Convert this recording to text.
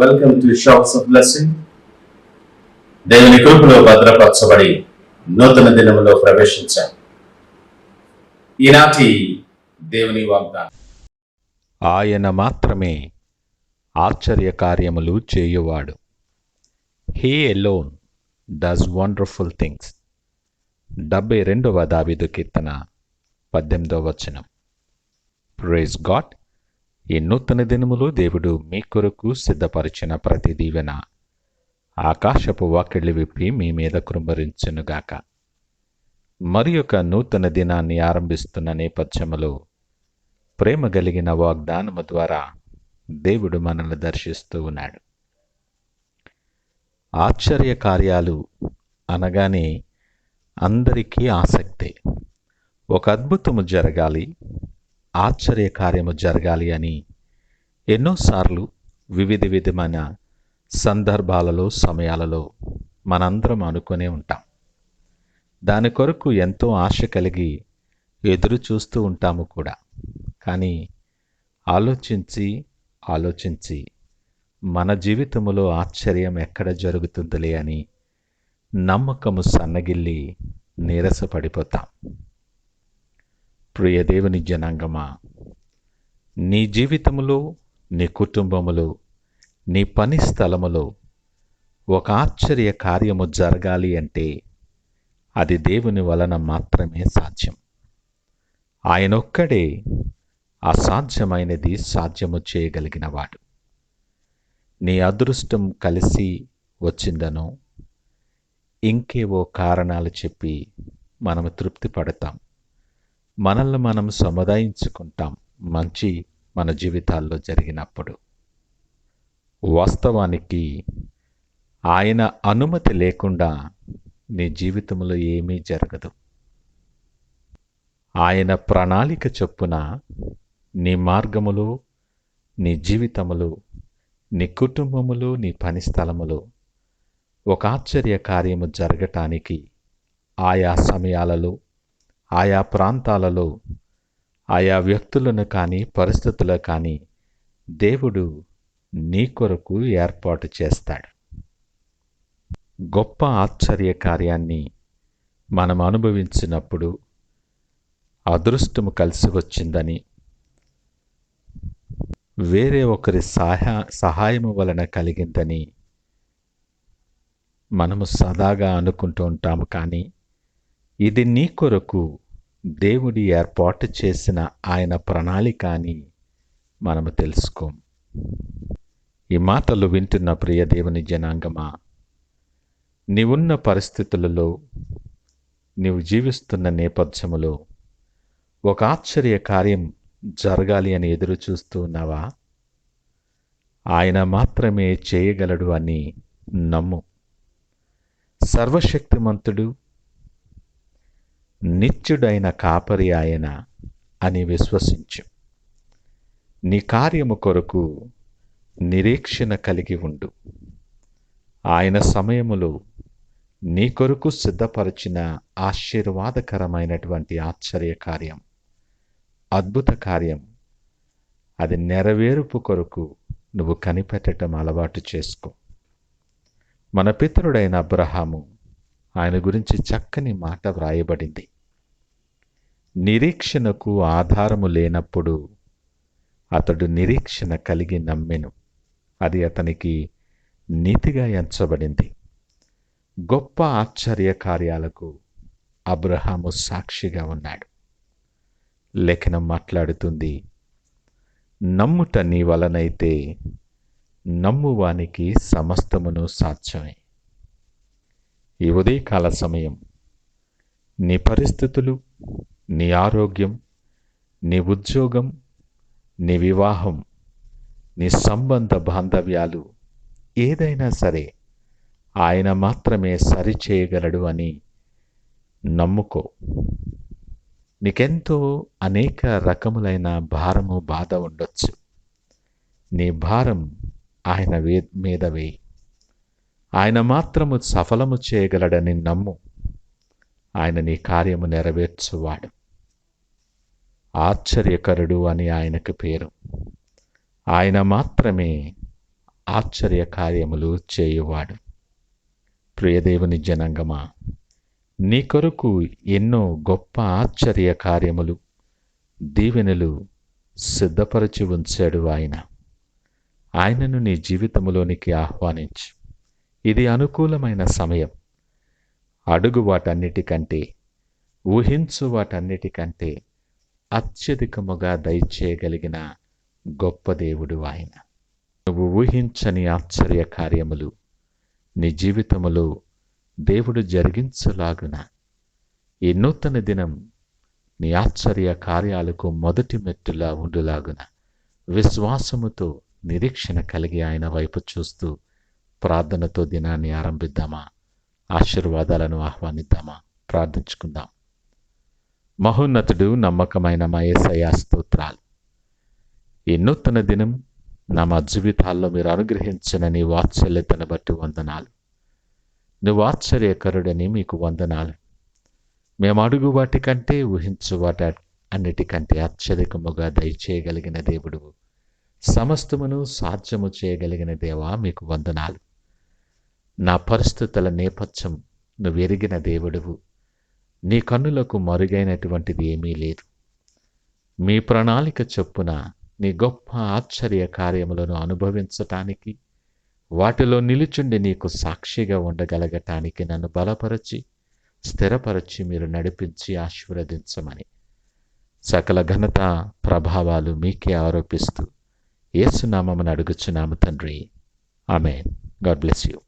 Welcome to shops of blessing. దేవుని కృపలో భద్రపరచబడి నూతన దినములో ప్రవేశించాం. ఈనాటి దేవుని వాగ్దానం. ఆయన మాత్రమే ఆశ్చర్య కార్యములు చేయువాడు. He alone does wonderful things. 72వ దావీదు కీర్తన 18వ వచనం. Praise God. ఈ నూతన దినములో దేవుడు మీ కొరకు సిద్ధపరిచిన ప్రతి దీవెన ఆకాశపు వాకిళ్లు విప్పి మీ మీద కృంభరించునుగాక. మరి ఒక నూతన దినాన్ని ఆరంభిస్తున్న నేపథ్యములో ప్రేమ కలిగిన వాగ్దానము ద్వారా దేవుడు మనల్ని దర్శిస్తూ ఉన్నాడు. ఆశ్చర్య కార్యాలు అనగానే అందరికీ ఆసక్తే. ఒక అద్భుతము జరగాలి, ఆశ్చర్య కార్యము జరగాలి అని ఎన్నోసార్లు వివిధమైన సందర్భాలలో, సమయాలలో మనందరం అనుకునే ఉంటాం. దాని కొరకు ఎంతో ఆశ కలిగి ఎదురు చూస్తూ ఉంటాము కూడా. కానీ ఆలోచించి మన జీవితములో ఆశ్చర్యం ఎక్కడ జరుగుతుందిలే అని నమ్మకము సన్నగిల్లి నీరసపడిపోతాం. ప్రియ దేవుని జనాంగమా, నీ జీవితములో, నీ కుటుంబములో, నీ పని స్థలములో ఒక ఆశ్చర్య కార్యము జరగాలి అంటే అది దేవుని వలన మాత్రమే సాధ్యం. ఆయనొక్కడే అసాధ్యమైనది సాధ్యము చేయగలిగినవాడు. నీ అదృష్టం కలిసి వచ్చిందనో ఇంకేవో కారణాలు చెప్పి మనము తృప్తి పడతాం, మనల్ని మనం సముదాయించుకుంటాం మంచి మన జీవితాల్లో జరిగినప్పుడు. వాస్తవానికి ఆయన అనుమతి లేకుండా నీ జీవితంలో ఏమీ జరగదు. ఆయన ప్రణాళిక చొప్పున నీ మార్గములో, నీ జీవితములో, నీ కుటుంబములో, నీ పని స్థలములో ఒక ఆశ్చర్య కార్యము జరగటానికి ఆయా సమయాలలో, ఆయా ప్రాంతాలలో, ఆయా వ్యక్తులను కానీ పరిస్థితులను కానీ దేవుడు నీ కొరకు ఏర్పాటు చేస్తాడు. గొప్ప ఆశ్చర్య కార్యాన్ని మనం అనుభవించినప్పుడు అదృష్టము కలిసి వచ్చిందని, వేరే ఒకరి సహాయము వలన కలిగిందని మనము సదాగా అనుకుంటూ ఉంటాము. కానీ ఇది నీ కొరకు దేవుడి ఏర్పాటు చేసిన ఆయన ప్రణాళిక అని మనము తెలుసుకోం. ఈ మాటలు వింటున్న ప్రియ దేవుని జనాంగమా, నీవున్న పరిస్థితులలో, నీవు జీవిస్తున్న నేపథ్యములో ఒక ఆశ్చర్య కార్యం జరగాలి అని ఎదురు చూస్తూ ఉన్నావా? ఆయన మాత్రమే చేయగలడు అని నమ్ము. సర్వశక్తిమంతుడు, నిత్యుడైన కాపరి ఆయన అని విశ్వసించు. నీ కార్యము కొరకు నిరీక్షణ కలిగి ఉండు. ఆయన సమయములో నీ కొరకు సిద్ధపరిచిన ఆశీర్వాదకరమైనటువంటి ఆశ్చర్య కార్యం, అద్భుత కార్యం, అది నెరవేర్పు కొరకు నువ్వు కనిపెట్టడం అలవాటు చేసుకో. మన పితరుడైన అబ్రహాము, ఆయన గురించి చక్కని మాట వ్రాయబడింది. నిరీక్షణకు ఆధారము లేనప్పుడు అతడు నిరీక్షణ కలిగి నమ్మెను, అది అతనికి నీతిగా ఎంచబడింది. గొప్ప ఆశ్చర్య కార్యాలకు అబ్రహాము సాక్షిగా ఉన్నాడు. లేఖనం మాట్లాడుతుంది, నమ్ముట నీ వలనైతే నమ్మువానికి సమస్తమును సాధ్యమే. ఈ ఉదయకాల సమయం నీ పరిస్థితులు, నీ ఆరోగ్యం, నీ ఉద్యోగం, నీ వివాహం, నీ సంబంధ బాంధవ్యాలు ఏదైనా సరే ఆయన మాత్రమే సరిచేయగలడు అని నమ్ముకో. నీకెంతో అనేక రకములైన భారము, బాధ ఉండొచ్చు. నీ భారం ఆయన మీద వేయి. ఆయన మాత్రము సఫలము చేయగలడని నమ్ము. ఆయన నీ కార్యము నెరవేర్చువాడు. ఆశ్చర్యకరుడు అని ఆయనకు పేరు. ఆయన మాత్రమే ఆశ్చర్య కార్యములు చేయువాడు. ప్రియదేవుని జనాంగమా, నీ కొరకు ఎన్నో గొప్ప ఆశ్చర్య కార్యములు, దీవెనలు సిద్ధపరచి ఉంచాడు ఆయన. ఆయనను నీ జీవితంలోనికి ఆహ్వానించు. ఇది అనుకూలమైన సమయం. అడుగు వాటన్నిటికంటే, ఊహించు వాటన్నిటికంటే అత్యధికముగా దయచేయగలిగిన గొప్ప దేవుడు ఆయన. నువ్వు ఊహించని ఆశ్చర్య కార్యములు నీ జీవితములో దేవుడు జరిగించలాగున ఈ నూతన దినం నీ ఆశ్చర్య కార్యాలకు మొదటి మెట్టులా ఉండులాగున విశ్వాసముతో నిరీక్షణ కలిగి ఆయన వైపు చూస్తూ ప్రార్థనతో దినాన్ని ఆరంభిద్దామా? ఆశీర్వాదాలను ఆహ్వానిద్దామా? ప్రార్థించుకుందాం. మహోన్నతుడు, నమ్మకమైన మా యేసయ్యా, స్తోత్రాలు. ఈ నూతన దినం మా జీవితాల్లో మీరు అనుగ్రహించిన నీ వాత్సల్యతను బట్టి వందనాలు. నువ్వు ఆశ్చర్యకరుడని మీకు వందనాలు. మేము అడుగు వాటికంటే, ఊహించు వాటి అన్నిటికంటే అత్యధికముగా దయచేయగలిగిన దేవుడువు, సమస్తమును సాధ్యము చేయగలిగిన దేవా, మీకు వందనాలు. నా పరిస్థితుల నేపథ్యం నువ్వు ఎరిగిన దేవుడువు. నీ కన్నులకు మరుగైనటువంటిది ఏమీ లేదు. మీ ప్రణాళిక చొప్పున నీ గొప్ప ఆశ్చర్య కార్యములను అనుభవించటానికి, వాటిలో నిలుచుండి నీకు సాక్షిగా ఉండగలగటానికి నన్ను బలపరచి, స్థిరపరచి మీరు నడిపించి ఆశీర్వదించమని సకల ఘనత ప్రభావాలు మీకే ఆరోపిస్తూ యేసు నామమున అడుగుచున్నాము తండ్రి. ఆమేన్. God bless you.